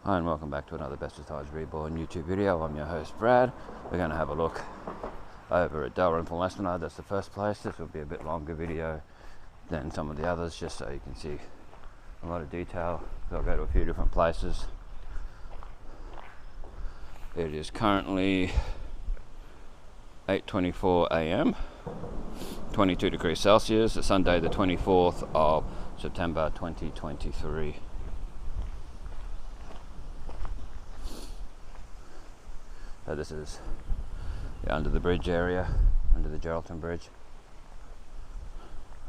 Hi and welcome back to another Bestestimes Reborn YouTube video. I'm your host Brad. We're going to have a look over at Dalrymple Esplanade. That's the first place. This will be a bit longer video than some of the others, just so you can see a lot of detail. I'll go to a few different places. It is currently 8:24 a.m. 22 degrees Celsius. It's Sunday the 24th of September 2023. So this is the under the bridge area, under the Geraldton Bridge.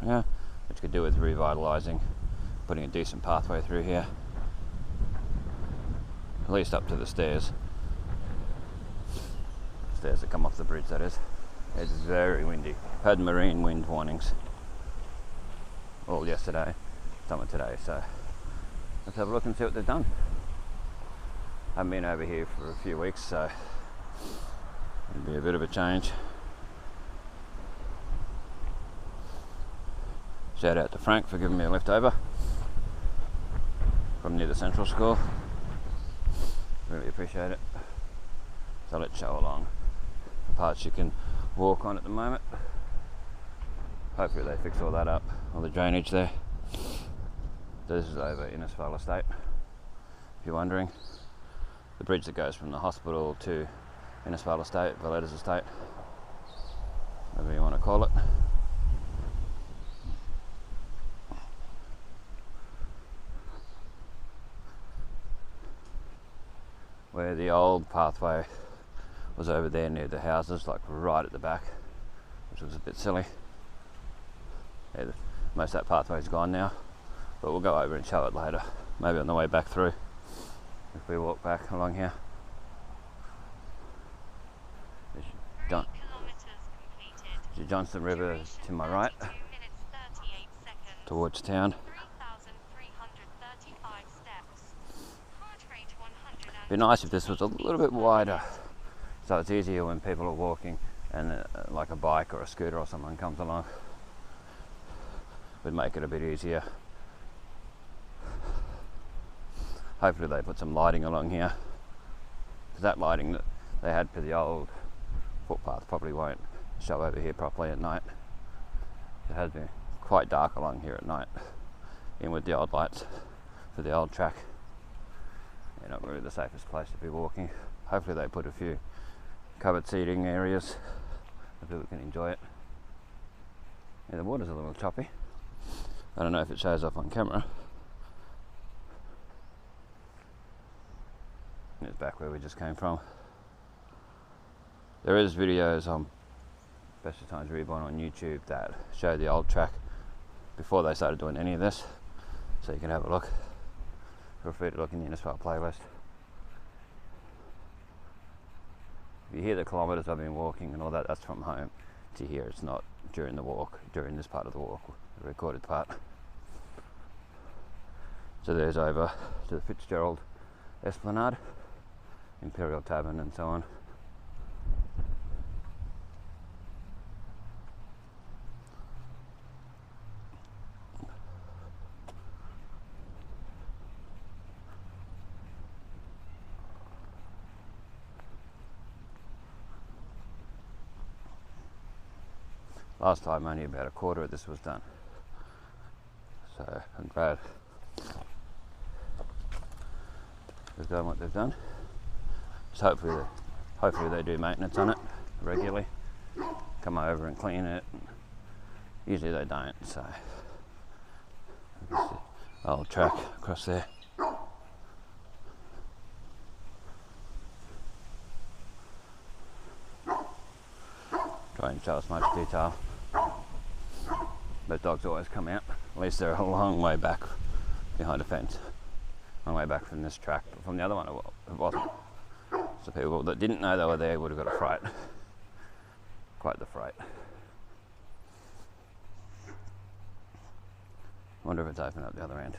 Yeah, which could do with revitalising, putting a decent pathway through here. At least up to the stairs. Stairs that come off the bridge, that is. It's very windy. Had marine wind warnings all yesterday, some of today, so let's have a look and see what they've done. I haven't been over here for a few weeks, so it'll be a bit of a change. Shout out to Frank for giving me a lift over from near the Central School. Really appreciate it. So let's show along the parts you can walk on at the moment. Hopefully they fix all that up, all the drainage there. So this is over Innisfail Estate, if you're wondering. The bridge that goes from the hospital to Innisfail Estate, Valletta's Estate, whatever you want to call it. Where the old pathway was over there near the houses, like right at the back, which was a bit silly. Yeah, most of that pathway's gone now, but we'll go over and show it later, maybe on the way back through, if we walk back along here. Johnston River to my right, towards town. Be nice if this was a little bit wider, so it's easier when people are walking and like a bike or a scooter or someone comes along. Would make it a bit easier. Hopefully they put some lighting along here, because that lighting that they had for the old footpath probably won't show over here properly at night. It has been quite dark along here at night, in with the old lights for the old track. Yeah, not really the safest place to be walking. Hopefully they put a few covered seating areas so people can enjoy it. Yeah, the water's a little choppy. I don't know if it shows up on camera. It's back where we just came from. There is videos on Bestestimes Reborn on YouTube that show the old track before they started doing any of this, so you can have a look. Feel free to look in the Innisfail playlist. If you hear the kilometres I've been walking and all that, that's from home to here. It's not during the walk, during this part of the walk, the recorded part. So there's over to the Fitzgerald Esplanade, Imperial Tavern and so on. Last time only about a quarter of this was done, so I'm glad they've done what they've done. Just hopefully they do maintenance on it regularly, come over and clean it. Usually they don't, so old track across there. Try and show as much detail. But dogs always come out. At least they're a long way back behind a fence. Long way back from this track. But from the other one it wasn't. So people that didn't know they were there would have got a fright. Quite the fright. Wonder if it's open up the other end.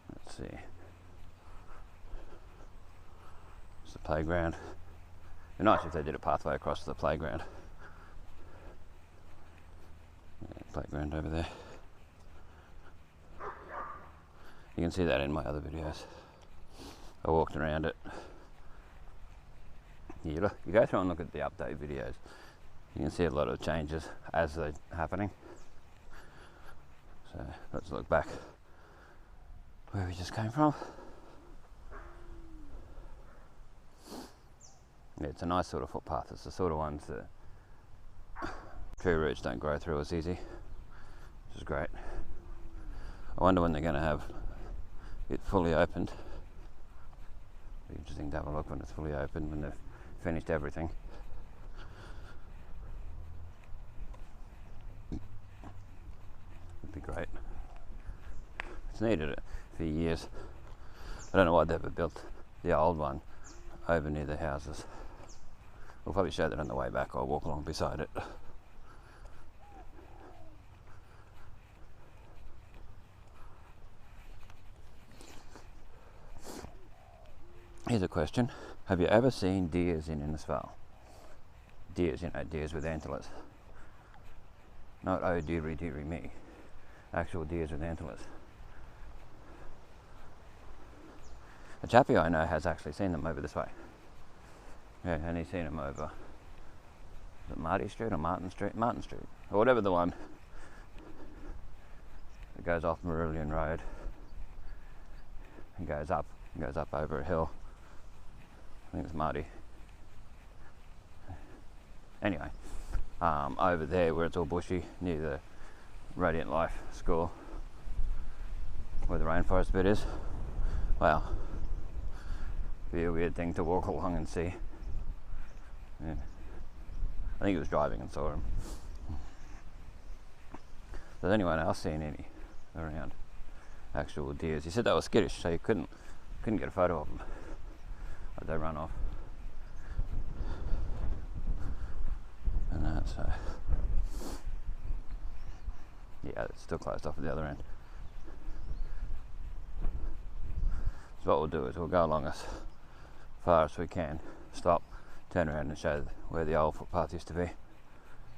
Let's see. It's the playground. It'd be nice if they did a pathway across to the playground. Yeah, playground over there. You can see that in my other videos. I walked around it. You go through and look at the update videos. You can see a lot of changes as they're happening. So let's look back where we just came from. Yeah, it's a nice sort of footpath. It's the sort of ones that tree roots don't grow through as easy, which is great. I wonder when they're going to have it fully opened. It'll be interesting to have a look when it's fully opened, when they've finished everything. It'd be great. It's needed it for years. I don't know why they ever built the old one over near the houses. We'll probably show that on the way back. I'll walk along beside it. Here's a question. Have you ever seen deers in Innisfail? Deers, you know, deers with antlers. Not oh dearie dearie me. Actual deers with antlers. A chappie I know has actually seen them over this way. Yeah, and he's seen them over, is it Marty Street or Martin Street? Martin Street, or whatever the one that goes off Marillion Road and goes up over a hill. I think it's Marty. Anyway, over there where it's all bushy, near the Radiant Life school, where the rainforest bit is. Wow. Be a weird thing to walk along and see. Yeah. I think he was driving and saw him. Has anyone else seen any around actual deers? He said they were skittish, so you couldn't get a photo of them. Like they run off. And that, so yeah, it's still closed off at the other end. So what we'll do is we'll go along as far as we can, stop, turn around and show where the old footpath used to be,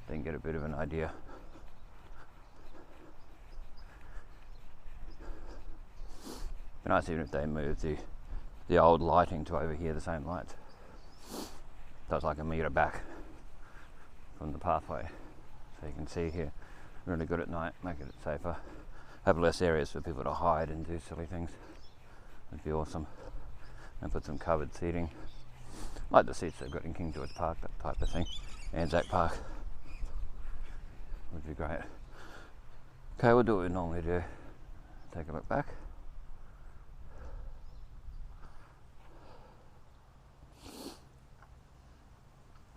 then get a bit of an idea. Be nice even if they moved the old lighting to over here, the same lights. So it's like a metre back from the pathway, so you can see here really good at night, make it safer, have less areas for people to hide and do silly things. It'd be awesome. And put some covered seating, like the seats they've got in King George Park, that type of thing. Anzac Park would be great. Okay, we'll do what we normally do. Take a look back.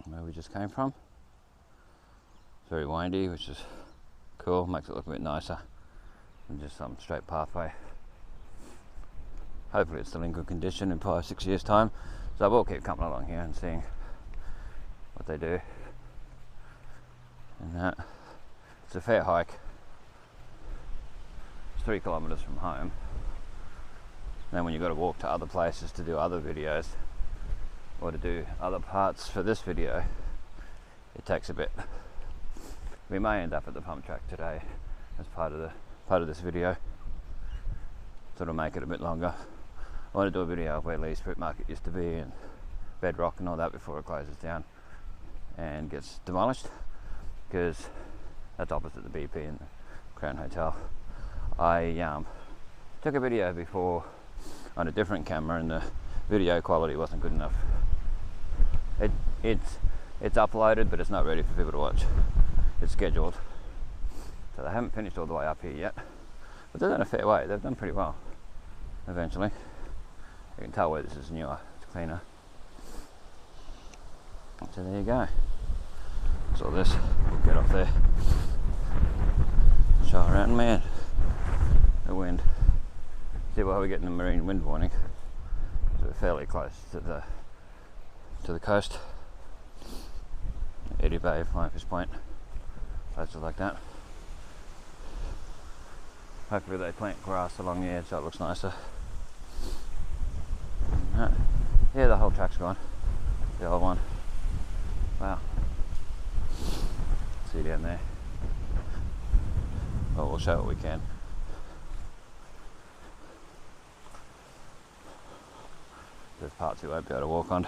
Where we just came from. It's very windy, which is cool, makes it look a bit nicer than just some straight pathway. Hopefully it's still in good condition in 5-6 years time, so I will keep coming along here and seeing what they do. And that, it's a fair hike. It's 3 kilometres from home. Then when you've got to walk to other places to do other videos or to do other parts for this video, it takes a bit. We may end up at the pump track today as part of this video. Sort of make it a bit longer. I want to do a video of where Lee's Fruit Market used to be and Bedrock and all that before it closes down and gets demolished, because that's opposite the BP and the Crown Hotel. I took a video before on a different camera and the video quality wasn't good enough. It's uploaded, but it's not ready for people to watch. It's scheduled, so they haven't finished all the way up here yet, but they've done a fair way. They've done pretty well eventually. You can tell where this is newer, it's cleaner. So there you go. That's all this. We'll get off there, show around. Man, the wind. See why we're getting the marine wind warning. So we're fairly close to the coast. Eddy Bay, Flying Fish Point, places like that. Hopefully they plant grass along the edge so it looks nicer. Yeah, the whole track's gone. The old one. Wow. See down there. Well, we'll show what we can. There's parts you won't be able to walk on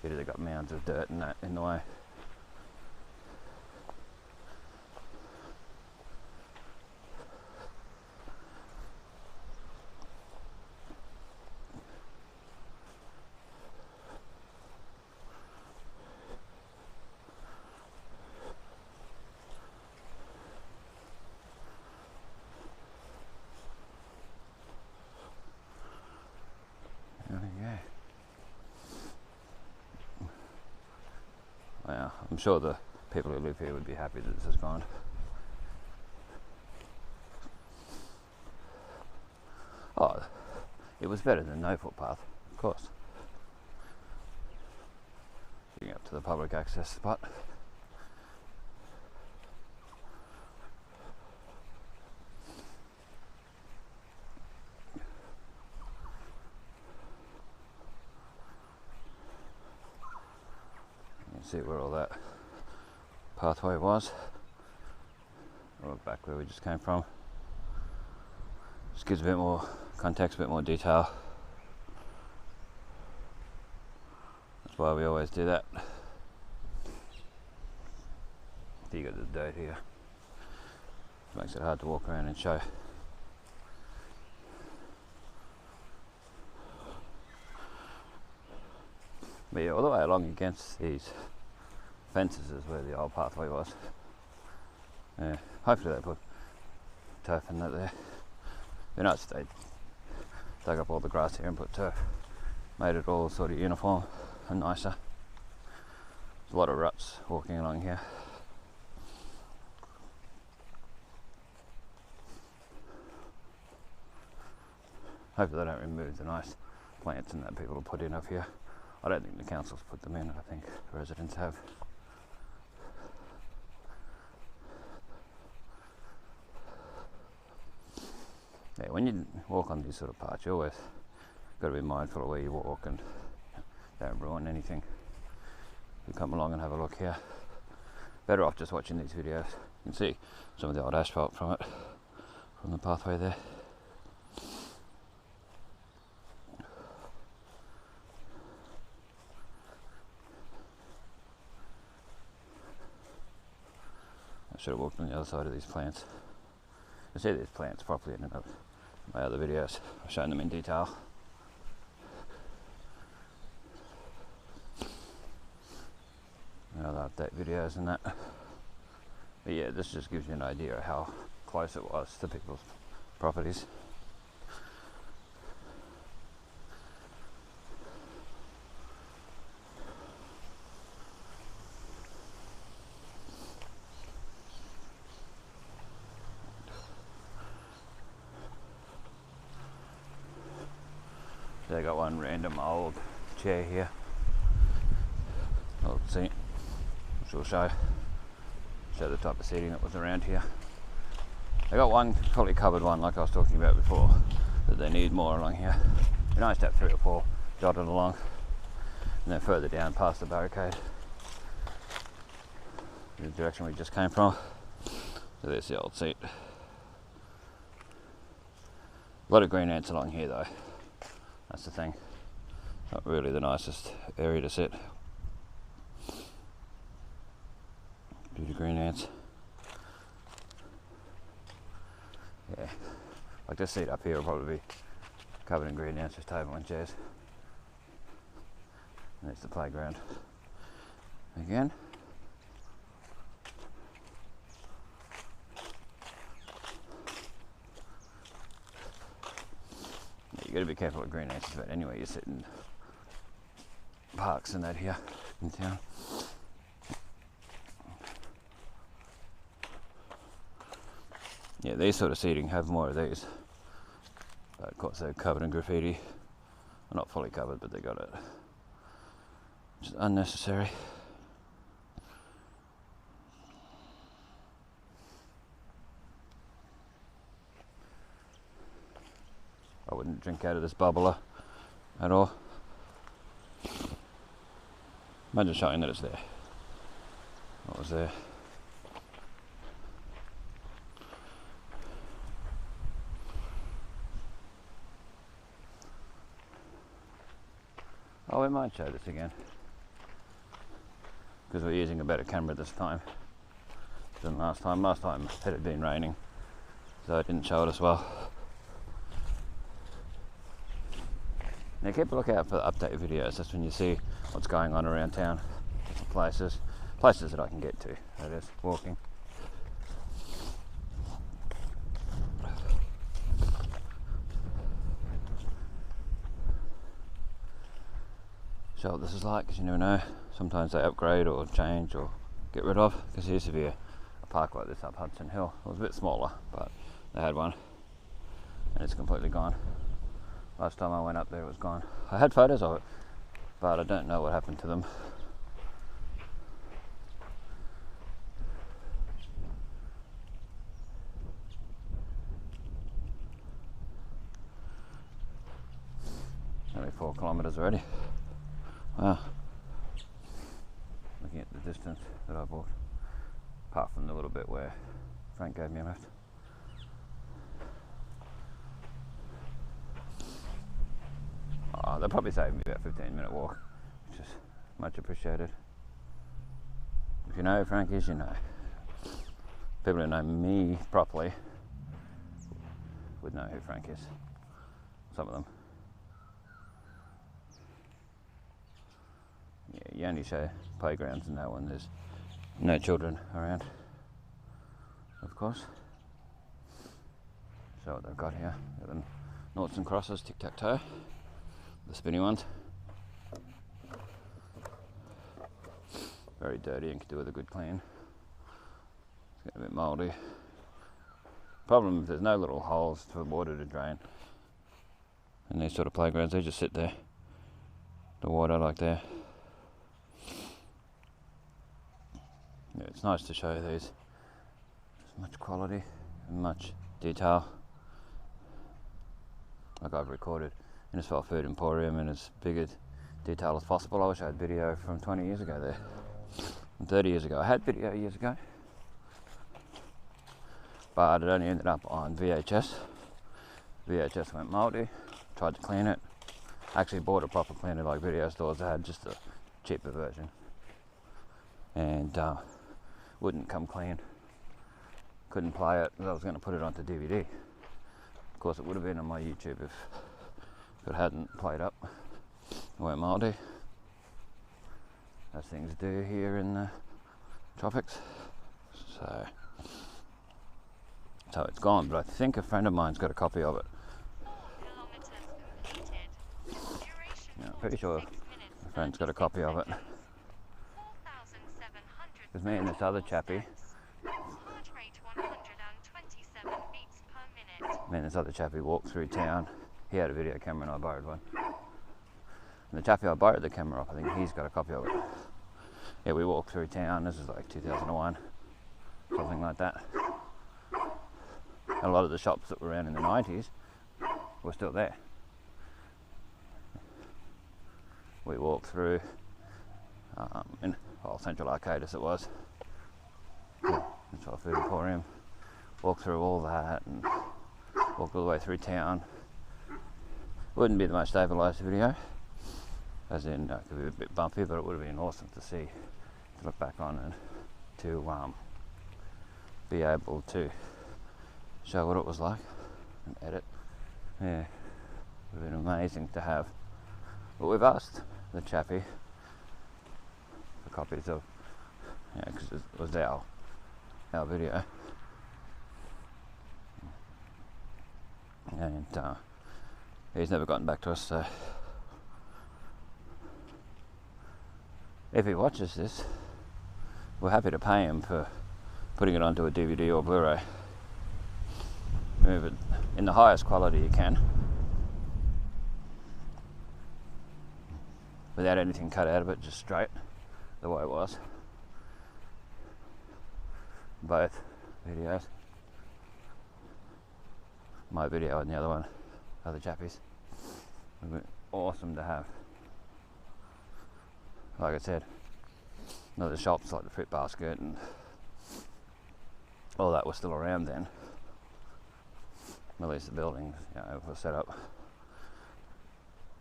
due to they've got mounds of dirt and that in the way. Well, I'm sure the people who live here would be happy that this is gone. Oh, it was better than no footpath, of course. Getting up to the public access spot. See where all that pathway was. Or back where we just came from. Just gives a bit more context, a bit more detail. That's why we always do that. You got the dirt here. It makes it hard to walk around and show. But yeah, all the way along against these fences is where the old pathway was. Yeah, hopefully they put turf in that there. It'd be nice if they dug up all the grass here and put turf. Made it all sort of uniform and nicer. There's a lot of ruts walking along here. Hopefully they don't remove the nice plants and that people have put in up here. I don't think the council's put them in, I think residents have. Yeah, when you walk on these sort of parts, you always got to be mindful of where you walk and don't ruin anything. You come along and have a look here. Better off just watching these videos. You can see some of the old asphalt from it, from the pathway there. I should have walked on the other side of these plants. You see these plants properly in my other videos. I've shown them in detail. I'll update videos and that. But yeah, this just gives you an idea of how close it was to people's properties. They got one random old chair here. Old seat, which will show the type of seating that was around here. They got one fully covered one, like I was talking about before, that they need more along here. It'd be nice to have 3 or 4 dotted along, and then further down past the barricade, the direction we just came from. So there's the old seat. A lot of green ants along here though. That's the thing. Not really the nicest area to sit due to green ants. Yeah, like this seat up here will probably be covered in green ants, just table and chairs. And there's the playground again. You got to be careful with green ants, but anyway, you sit in parks and that here in town. Yeah, these sort of seating have more of these. But of course they're covered in graffiti. Well, not fully covered, but they got it. Just unnecessary. I wouldn't drink out of this bubbler at all. Imagine showing that it's there. What was there? might show this again, because we're using a better camera this time than last time. Last time it had been raining, so it didn't show it as well. Now keep a lookout for the update videos. That's when you see what's going on around town, places that I can get to, that is, walking. Show what this is like, because you never know. Sometimes they upgrade or change or get rid of, because there used to be a park like this up Hudson Hill. It was a bit smaller, but they had one, and it's completely gone. Last time I went up there it was gone. I had photos of it, but I don't know what happened to them. Only 4 kilometres already. Wow. Looking at the distance that I've walked, apart from the little bit where Frank gave me a lift. Oh, they'll probably save me about a 15-minute walk, which is much appreciated. If you know who Frank is, you know. People who know me properly would know who Frank is. Some of them. Yeah, you only show playgrounds and that when there's no children around, of course. So what they've got here, the noughts and crosses, tic-tac-toe, the spinny ones. Very dirty and could do with a good clean. It's getting a bit mouldy. Problem is there's no little holes for water to drain in these sort of playgrounds. They just sit there, the water like there. Yeah, it's nice to show these. There's much quality and much detail. Like I've recorded Innisfail Food Emporium in as big a detail as possible. I wish I had video from 20 years ago there. And 30 years ago. I had video years ago, but it only ended up on VHS. VHS went mouldy, tried to clean it. Actually bought a proper cleaner like video stores. I had just a cheaper version. And wouldn't come clean. Couldn't play it, because I was going to put it onto DVD. Of course it would have been on my YouTube if it hadn't played up. It went mouldy, as things do here in the tropics. So it's gone, but I think a friend of mine's got a copy of it. Yeah, I'm pretty sure a friend's got a copy of it. Because me and this other chappie, walked through town. He had a video camera and I borrowed one. And the chappie I borrowed the camera off, I think he's got a copy of it. Yeah, we walked through town. This is like 2001, something like that. And a lot of the shops that were around in the 90s were still there. We walked through in Central Arcade as it was. Innisfail Food Emporium. Walked through all that and walked all the way through town. Wouldn't be the most stabilised video, as in it could be a bit bumpy, but it would have been awesome to see, to look back on and to be able to show what it was like and edit. Yeah, it would have been amazing to have. But we've asked the chappie for copies of, because it was our video. And he's never gotten back to us, so if he watches this, we're happy to pay him for putting it onto a DVD or Blu-ray. Remove it in the highest quality you can, without anything cut out of it, just straight the way it was. Both videos, my video and the other one, other chappies. It would be awesome to have. Like I said, the shops like the Fruit Basket and all that were still around then. At least the buildings, were set up.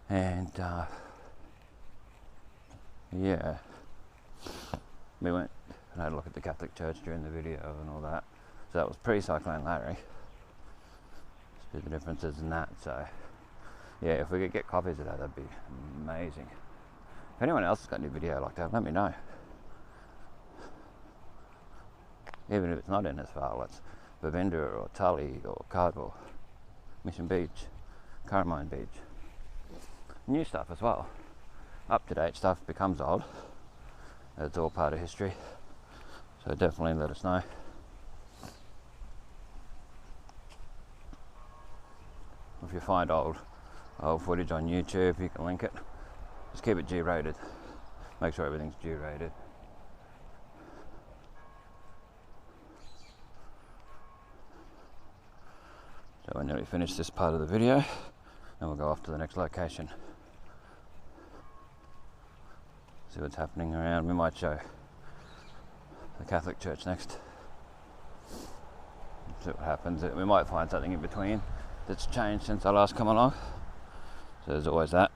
And yeah, we went and had a look at the Catholic Church during the video and all that. So that was pre-Cyclone Larry. See the differences in that. So yeah, if we could get copies of that, that'd be amazing. If anyone else has got any video like that, let me know. Even if it's not Innisfail, it's Bavenda or Tully or Cardwell, Mission Beach, Carmine Beach. New stuff as well. Up-to-date stuff becomes old. It's all part of history. So definitely let us know. If you find old footage on YouTube, you can link it. Just keep it G-rated. Make sure everything's G-rated. So we're nearly finished this part of the video, and we'll go off to the next location. See what's happening around. We might show the Catholic Church next. See what happens. We might find something in between that's changed since I last come along. So there's always that.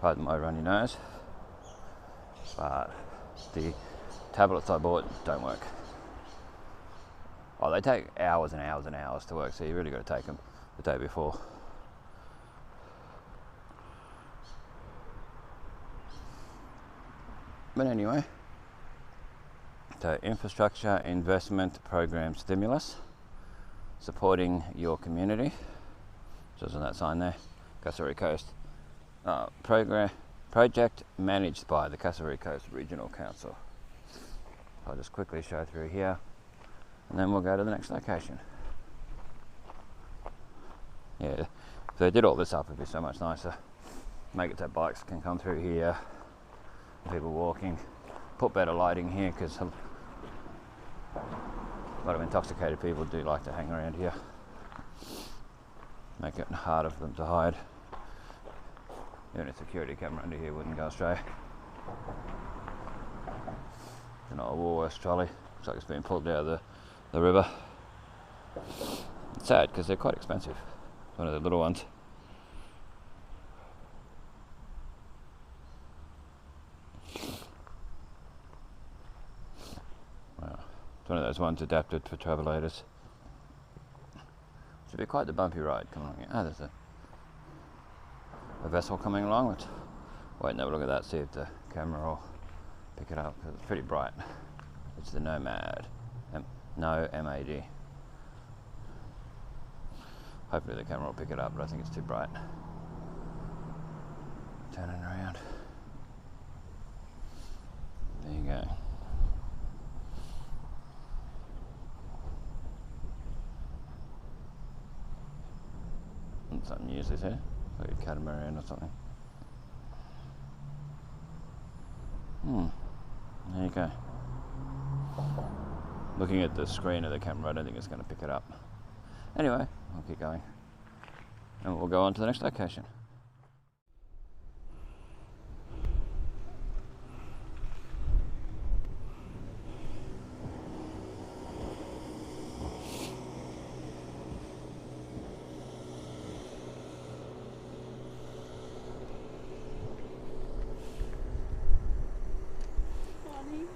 Pardon my runny nose. But the tablets I bought don't work. Oh, they take hours and hours and hours to work, so you really got to take them the day before. But anyway, so infrastructure investment program stimulus, supporting your community. So isn't that sign there? Jackery Coast. Project managed by the Jackery Coast Regional Council. I'll just quickly show through here, and then we'll go to the next location. Yeah, if they did all this up, it'd be so much nicer. Make it so bikes can come through here, people walking. Put better lighting here, because a lot of intoxicated people do like to hang around here. Make it harder for them to hide. Even a security camera under here wouldn't go astray. It's an old Woolworths trolley. Looks like it's been pulled out of the river. It's sad because they're quite expensive. One of the little ones. Wow. It's one of those ones adapted for travellators. Should be quite the bumpy ride coming along. Ah, there's a vessel coming along. Let's wait and have a look at that, see if the camera will pick it up, because it's pretty bright. It's the Nomad. No MAD. Hopefully the camera will pick it up, but I think it's too bright. Turning around. There you go. Something useless here, like a catamaran or something. There you go. Looking at the screen of the camera, I don't think it's going to pick it up. Anyway, I'll keep going, and we'll go on to the next location.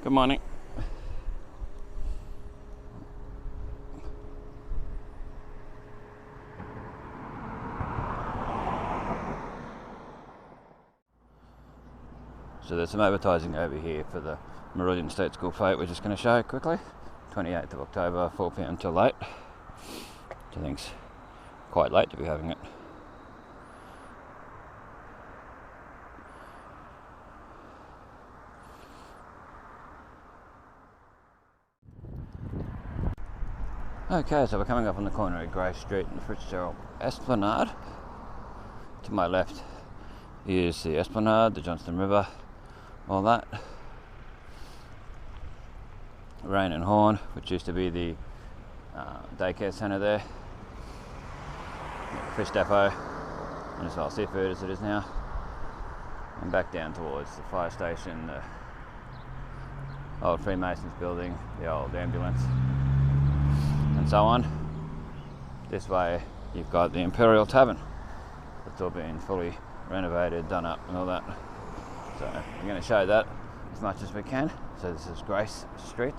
Good morning. So there's some advertising over here for the Meridian State School Fete. We're just going to show it quickly. 28th of October, 4 p.m. till late. Which I think's quite late to be having it. Okay, so we're coming up on the corner of Grey Street and Fitzgerald Esplanade. To my left is the Esplanade, the Johnston River, all that. Rain and Horn, which used to be the daycare centre there. Fish depot, Innisfail Seafood as it is now. And back down towards the fire station, the old Freemasons building, the old ambulance, and so on. This way you've got the Imperial Tavern. It's all been fully renovated, done up and all that. So we're going to show that as much as we can. So this is Grace Street.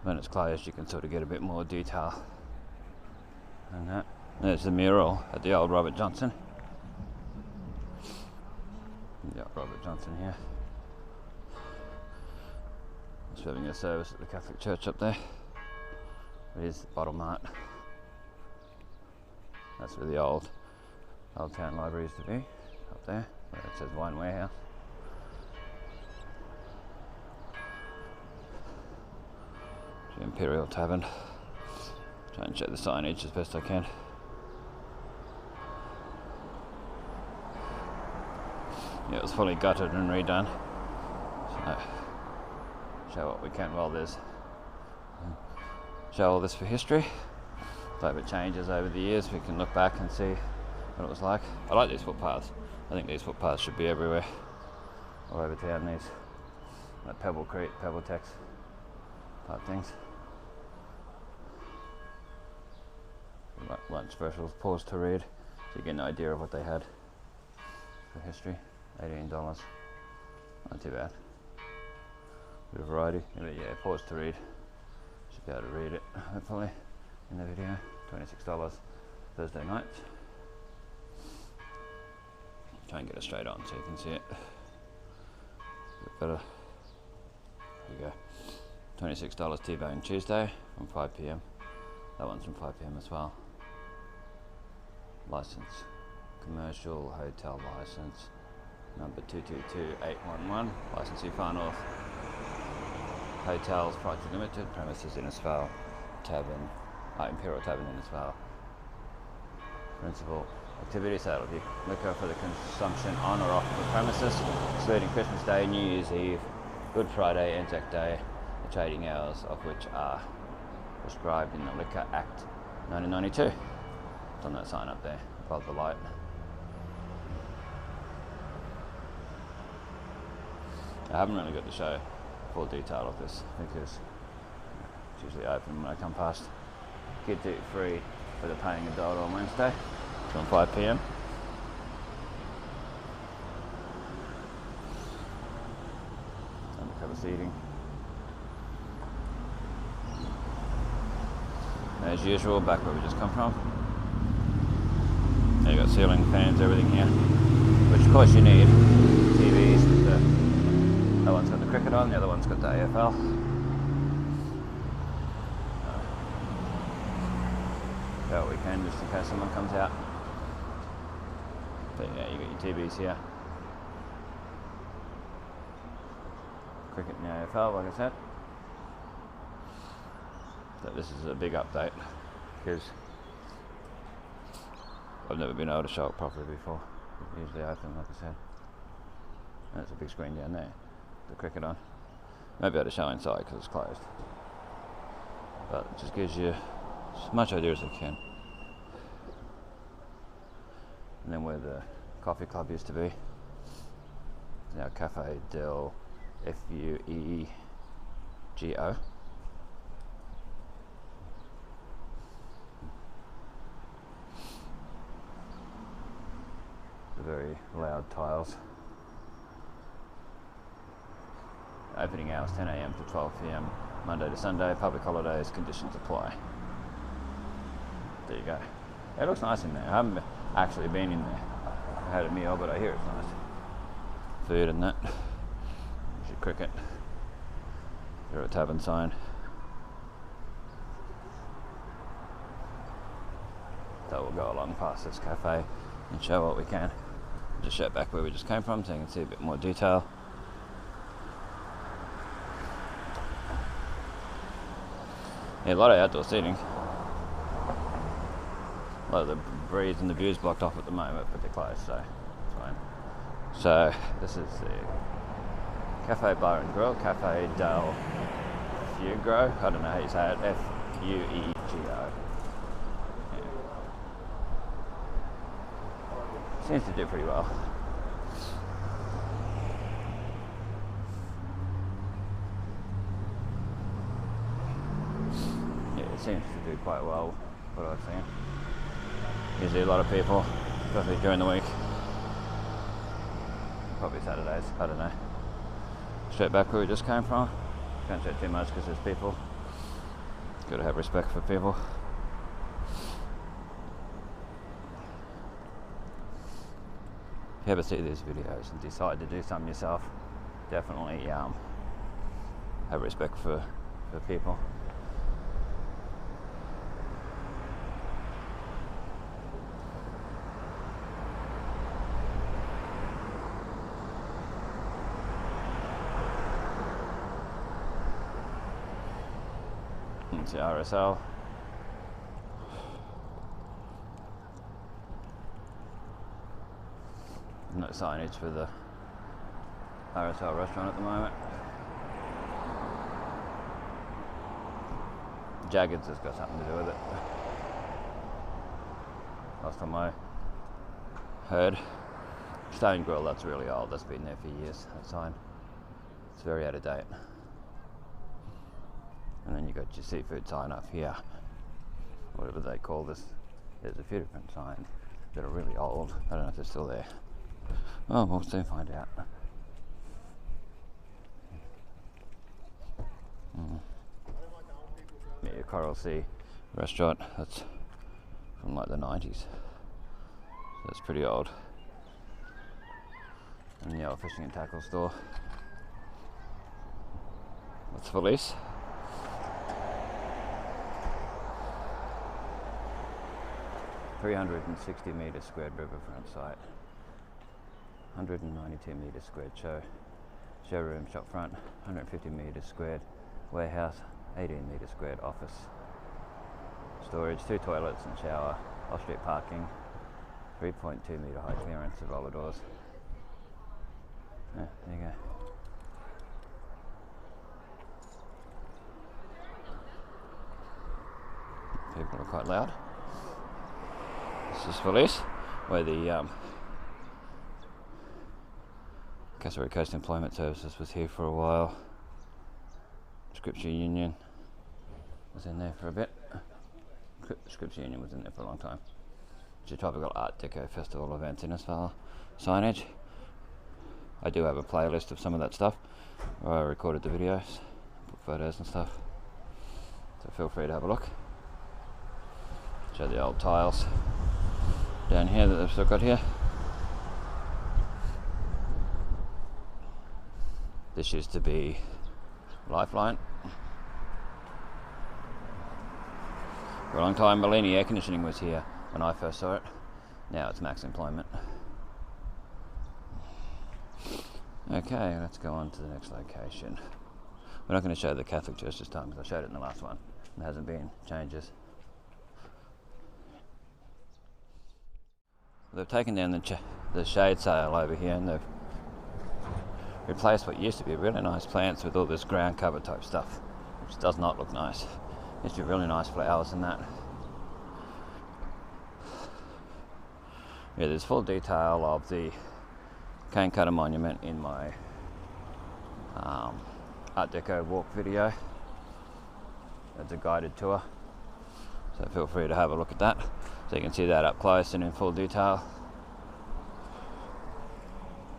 When it's closed you can sort of get a bit more detail and that. There's the mural at the old Robert Johnson. Yeah, Robert Johnson here. Just having a service at the Catholic Church up there. Here's the Bottle Mart. That's where the old town library used to be, up there, where it says Wine Warehouse. The Imperial Tavern. Try and check the signage as best I can. Yeah, it was fully gutted and redone. So, show what we can while there's. Show all this for history. So if it changes over the years, we can look back and see what it was like. I like these footpaths. I think these footpaths should be everywhere. All over town, these. Like Pebblecrete, Pebbletex type things. Lunch specials, pause to read, so you get an idea of what they had for history. $18, not too bad. Bit of variety, but yeah, pause to read. Should be able to read it, hopefully, in the video. $26 Thursday nights. Try and get it straight on so you can see it a bit better. There we go. $26 T-Bone Tuesday from 5 PM. That one's from 5 PM as well. License, commercial hotel license, number 222811, licensee Far North. Hotels, Property Limited, premises Innisfail Tavern, Imperial Tavern Innisfail. Principal activity, sale of liquor for the consumption on or off the premises, excluding Christmas Day, New Year's Eve, Good Friday, Anzac Day, the trading hours of which are prescribed in the Liquor Act 1992. It's on that sign up there above the light. I haven't really got to show full detail of this because it's usually open when I come past. Kids eat free for the paying adult on Wednesday from 5 PM. Undercover seating. As usual, back where we just come from. You got ceiling fans, everything here, which of course you need. TVs, that one's got the cricket on, the other one's got the AFL. So we can, just in case someone comes out. But yeah, you got your TVs here. Cricket and the AFL, like I said. So this is a big update because I've never been able to show it properly before. It's usually open, like I said. There's a big screen down there, the cricket on. Maybe I'll show inside because it's closed. But it just gives you as much idea as I can. And then where the coffee club used to be, it's now Cafe del Fuego. Very loud tiles. Opening hours 10 AM to 12 PM, Monday to Sunday, public holidays, conditions apply. There you go. It looks nice in there. I haven't actually been in there. I had a meal, but I hear it's nice. Food and that. There's your cricket. There's a tavern sign. So we'll go along past this cafe and show what we can. Just show back where we just came from so you can see a bit more detail. Yeah, a lot of outdoor seating. A lot of the breeze and the view is blocked off at the moment, but they're closed, so it's fine. So this is the Cafe Bar and Grill, Cafe del Fuego. I don't know how you say it, Fuego. Seems to do pretty well. seems to do quite well, what I've seen. Usually a lot of people, especially during the week. Probably Saturdays, I don't know. Straight back where we just came from. Can't say too much because there's people. Gotta have respect for people. If you ever see these videos and decide to do something yourself, definitely have respect for people. It's the RSL. No signage for the RSL restaurant at the moment. Jackery has got something to do with it. Last time I heard. Stone Grill, that's really old. That's been there for years, that sign. It's very out of date. And then you got your seafood sign up here. Whatever they call this. There's a few different signs that are really old. I don't know if they're still there. Oh, we'll soon find out. Yeah, Coral Sea restaurant. That's from like the 90s. So that's pretty old. And the old fishing and tackle store. That's for lease. $360 metres squared riverfront site. 192 metres squared showroom shop front. 150 metres squared warehouse. 18 metres squared office. Storage, 2 toilets and shower. Off-street parking. 3.2 metre high clearance of roller doors. Yeah, there you go. People are quite loud. This is police, where the Jackery Coast Employment Services was here for a while. Scripture Union was in there for a bit. Scripture Union was in there for a long time. It's a tropical Art Deco festival events in Innisfail signage. I do have a playlist of some of that stuff where I recorded the videos, put photos and stuff. So feel free to have a look. Show the old tiles down here that they've still got here. This used to be Lifeline. For a long time, Bellini Air Conditioning was here when I first saw it. Now it's Max Employment. Okay, let's go on to the next location. We're not going to show the Catholic Church this time because I showed it in the last one. There hasn't been changes. They've taken down the shade sail over here and they've replaced what used to be really nice plants with all this ground cover type stuff, which does not look nice. Used to be really nice flowers and that. Yeah, there's full detail of the cane cutter monument in my Art Deco walk video. It's a guided tour, so feel free to have a look at that so you can see that up close and in full detail.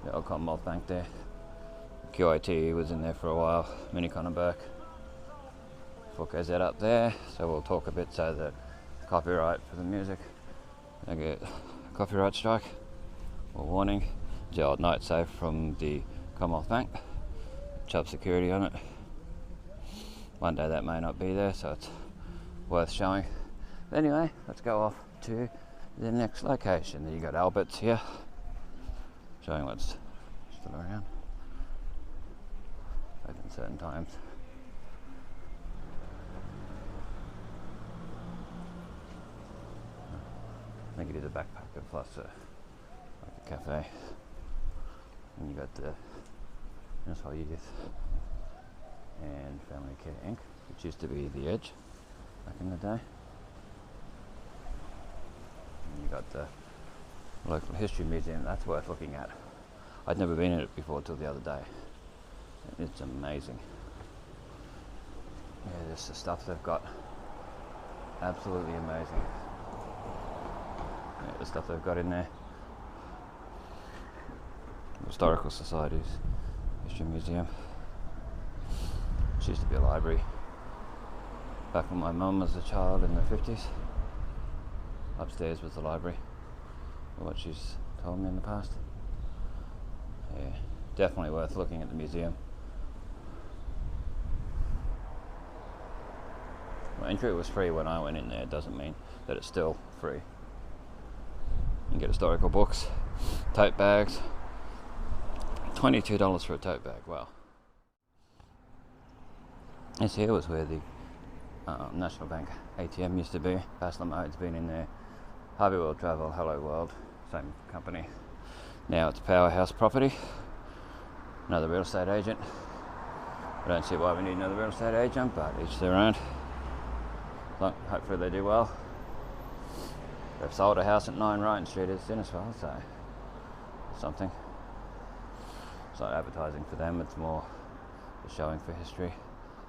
The old Commonwealth Bank there. QIT was in there for a while. Minicon and Burke. Foot goes out up there, so we'll talk a bit so that copyright for the music. I get copyright strike or warning. The old note safe from the Commonwealth Bank. Chubb security on it. One day that may not be there, so it's worth showing. But anyway, let's go off to the next location. You got Albert's here, showing what's still around. Open certain times. I think it is a backpacker plus like a cafe. And you got the Innisfail Youth and Family Care Inc., which used to be The Edge back in the day. And you got the local history museum. That's worth looking at. I'd never been in it before till the other day. It's amazing. Yeah, there's the stuff they've got Absolutely amazing. Yeah, the stuff they've got in there. Historical Society's History Museum. Which used to be a library back when my mum was a child in the 50s. Upstairs was the library, what she's told me in the past. Yeah, definitely worth looking at the museum. Well, entry was free when I went in there. It doesn't mean that it's still free. You can get historical books, tote bags. $22 for a tote bag, wow. This here was where the National Bank ATM used to be. Basler Mode's been in there. Harvey World Travel, Hello World, same company. Now it's Powerhouse Property, another real estate agent. I don't see why we need another real estate agent, but each their own. Hopefully they do well. They've sold a house at 9 Ryan Street at Innisfail, so something. It's not advertising for them, it's more just showing for history.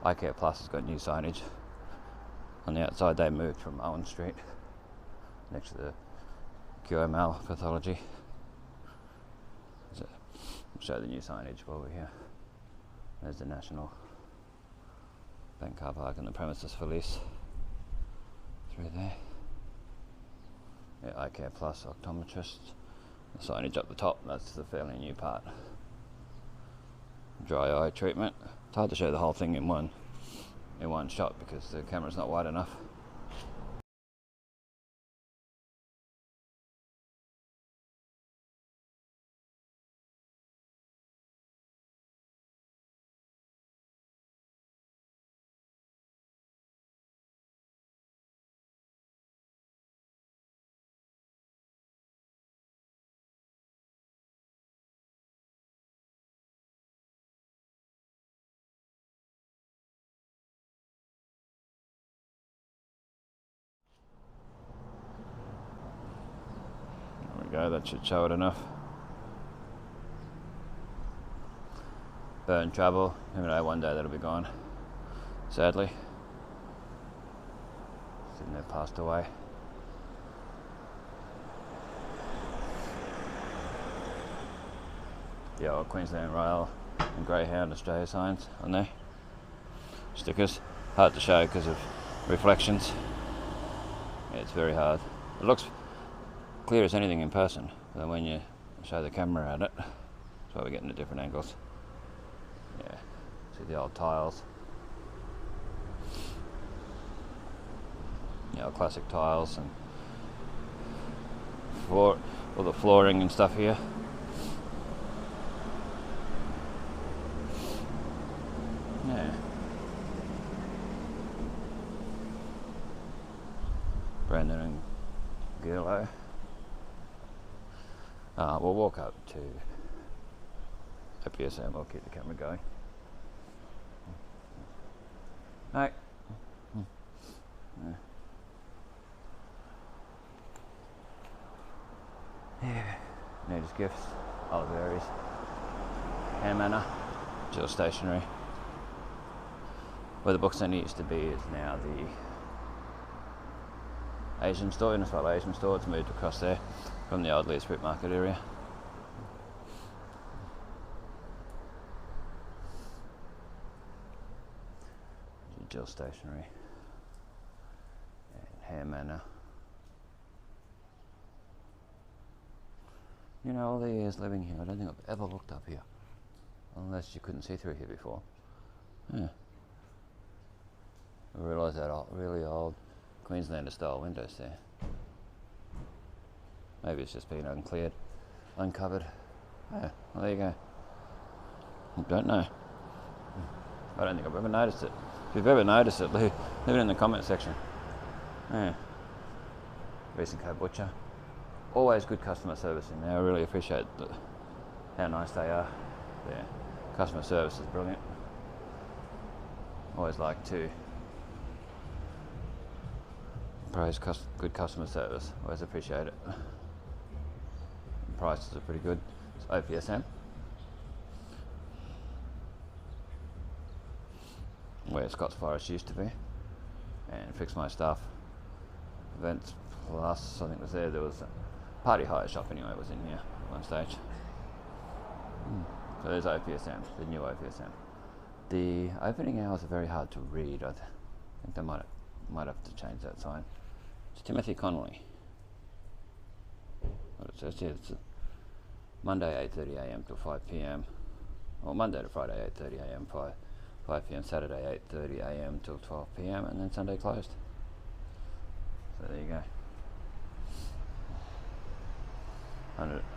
IKEA Plus has got new signage. On the outside they moved from Owen Street, next to the QML pathology. So I'll show the new signage while we're here. There's the National Bank car park and the premises for lease. Through there. Yeah, IKEA Plus optometrist. The signage up the top, that's the fairly new part. Dry eye treatment. It's hard to show the whole thing in one shot because the camera's not wide enough. There we go, that should show it enough. Burn trouble, you know, one day that'll be gone, sadly. Sitting there, passed away. The old Queensland Rail and Greyhound Australia signs on there. Stickers, hard to show because of reflections. Yeah, it's very hard. It looks clear as anything in person, but then when you show the camera at it, that's why we're getting the different angles. Yeah, see the old tiles. You know, classic tiles and all the flooring and stuff here. Yeah. Brandon and Gillo. We'll walk up to PSM. I'll keep the camera going. Hey. Yeah. Natives Gifts, Oliveries, Ham Manor, Jill Stationery. Where the book centre used to be is now the Asian store, Innisfail Asian store. It's moved across there from the old Leeds Fruit Market area. Jill Stationery and Ham Manor. You know, all the years living here, I don't think I've ever looked up here, unless you couldn't see through here before. Yeah. I realised that really old Queenslander style windows there. Maybe it's just been uncleared, uncovered. Yeah, well, there you go. I don't know. I don't think I've ever noticed it. If you've ever noticed it, leave it in the comment section. Yeah. Recent Co Butcher. Always good customer service in there. I really appreciate how nice they are. Their customer service is brilliant. Always like to praise good customer service. Always appreciate it. Prices are pretty good. It's OPSM. Where Scott's Forest used to be. And Fix My Stuff. Events Plus, I think was there. There was a party hire shop anyway, was in here at one stage. So there's OPSM, the new OPSM. The opening hours are very hard to read. I think they might have to change that sign. It's Timothy Connolly. What it says here, it's Monday 8:30 a.m. till 5 p.m. Or Monday to Friday 8:30 a.m. 5 p.m. Saturday 8:30 a.m. till 12 p.m. and then Sunday closed. So there you go.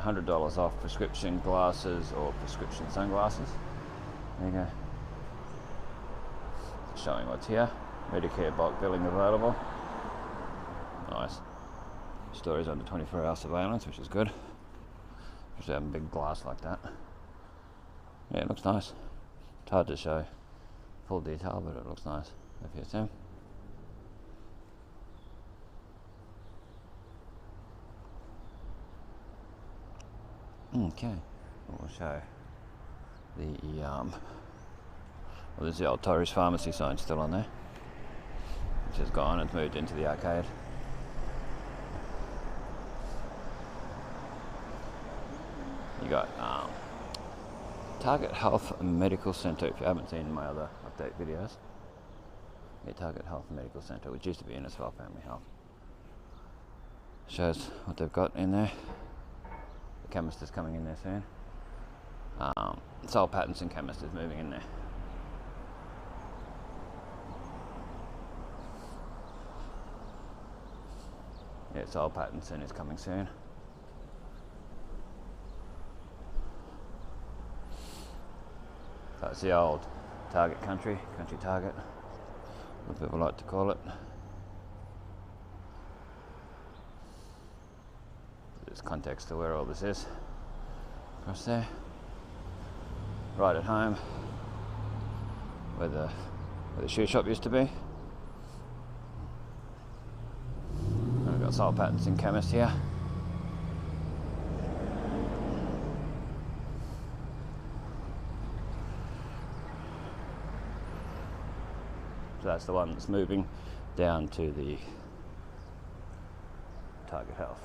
$100 off prescription glasses or prescription sunglasses. There you go. Showing what's here. Medicare bulk billing available. Nice. Stories under 24-hour surveillance, which is good. Especially having a big glass like that. Yeah, it looks nice. It's hard to show full detail, but it looks nice. FSM. Okay, we'll show the well, there's the old Torres Pharmacy sign still on there, which has gone and moved into the arcade. You got Target Health Medical Centre. If you haven't seen my other update videos, yeah, Target Health Medical Centre, which used to be Innisfail Family Health, shows what they've got in there. The chemist is coming in there soon. Sol Pattinson chemist is moving in there. Yeah, Sol Pattinson is coming soon. So it's the old Target Country Target, what people like to call it. There's context to where all this is. Across there. Right at home, where the shoe shop used to be. And we've got Sol Pattinson chemist here. So that's the one that's moving down to the Target Health.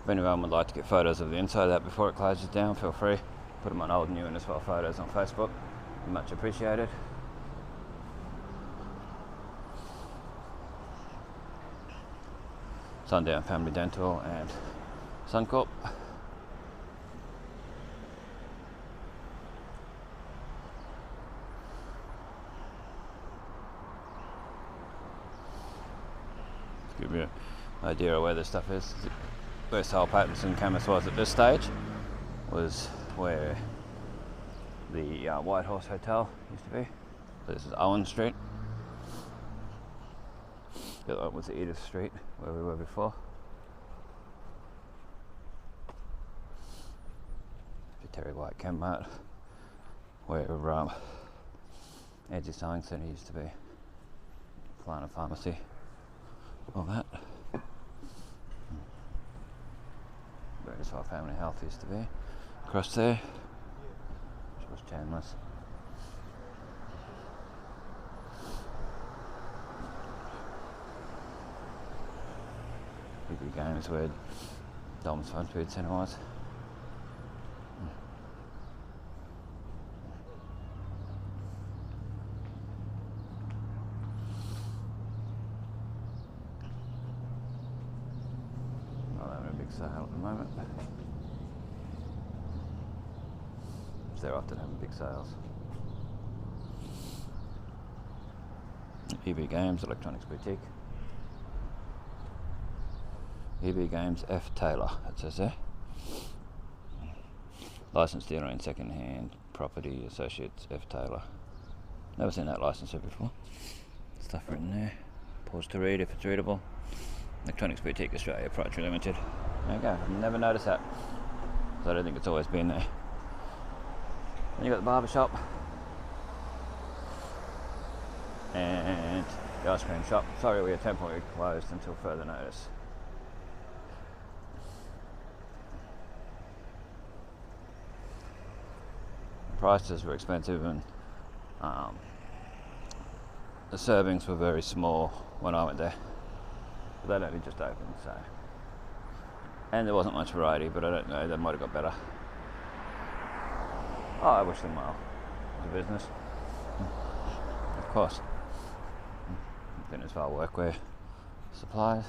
If anyone would like to get photos of the inside of that before it closes down, feel free. Put them on old, new, and as well photos on Facebook. Much appreciated. Sundown Family Dental and Suncorp. To give you an idea of where this stuff is. Where Sol Pattinson chemist was at this stage was where the White Horse Hotel used to be. So this is Owen Street. The other one was Edith Street, where we were before. The Terry White Chemmart, where Edgy Sewing Centre used to be. Flana Pharmacy, all that. Where our Family Health used to be. Across there, which was Chandler's. Big Games where Dom's Fun Food Centre was. Sale at the moment. They're often having big sales. EB Games Electronics Boutique. EB Games F Taylor, it says there. Licensed dealer in second-hand property associates F Taylor. Never seen that licence before. Stuff written there. Pause to read if it's readable. Electronics Boutique Australia Proprietary Limited. There you go. Never noticed that. So I don't think it's always been there. Then you got the barber shop and the ice cream shop. Sorry, we are temporarily closed until further notice. Prices were expensive, and the servings were very small when I went there. But they'd only just opened, so. And there wasn't much variety, but I don't know, they might have got better. Oh, I wish them well as a business. Of course. Innisfail workwear supplies.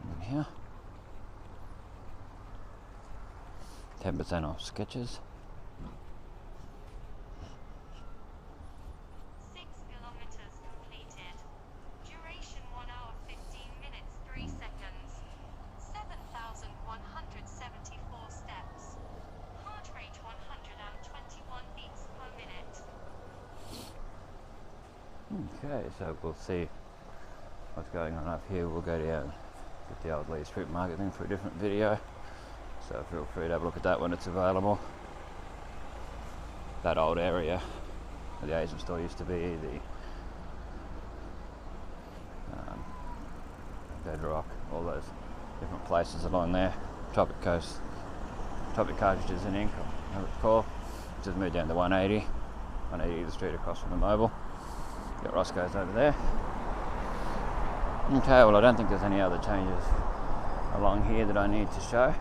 And here. 10% off sketches. 6 kilometers completed. Duration 1 hour 15 minutes 3 seconds. 7,174 steps. Heart rate 121 beats per minute. Okay, so we'll see what's going on up here. We'll go down get the old Lee Street Market thing for a different video. So feel free to have a look at that when it's available. That old area where the Asian store used to be, the Bedrock, all those different places along there. Tropic Coast, Tropic Cartridges and Ink, I recall. Just moved down to 180 the street across from the Mobile. Got Roscoe's over there. Okay, well I don't think there's any other changes along here that I need to show.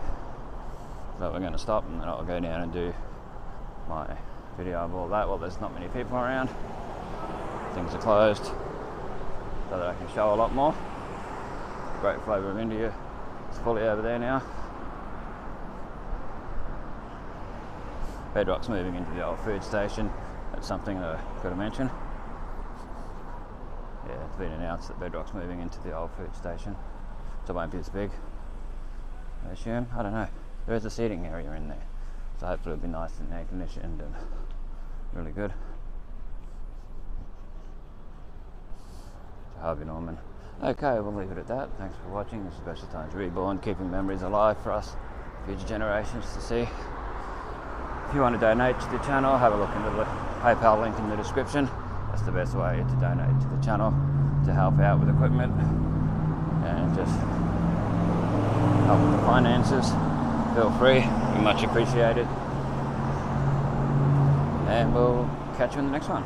So we're going to stop and then I'll go down and do my video of all that. Well, there's not many people around. Things are closed so that I can show a lot more. Great flavour of India. It's fully over there now. Bedrock's moving into the old food station. That's something that I could have mentioned. Yeah, it's been announced that Bedrock's moving into the old food station. So it won't be as big, I assume. I don't know. There is a seating area in there, so hopefully it'll be nice and air conditioned and really good. So Harvey Norman. Okay, we'll leave it at that. Thanks for watching. This is Bestestimes Reborn, keeping memories alive for us, future generations to see. If you want to donate to the channel, have a look into the PayPal link in the description. That's the best way to donate to the channel, to help out with equipment and just help with the finances. Feel free, be much appreciated. And we'll catch you in the next one.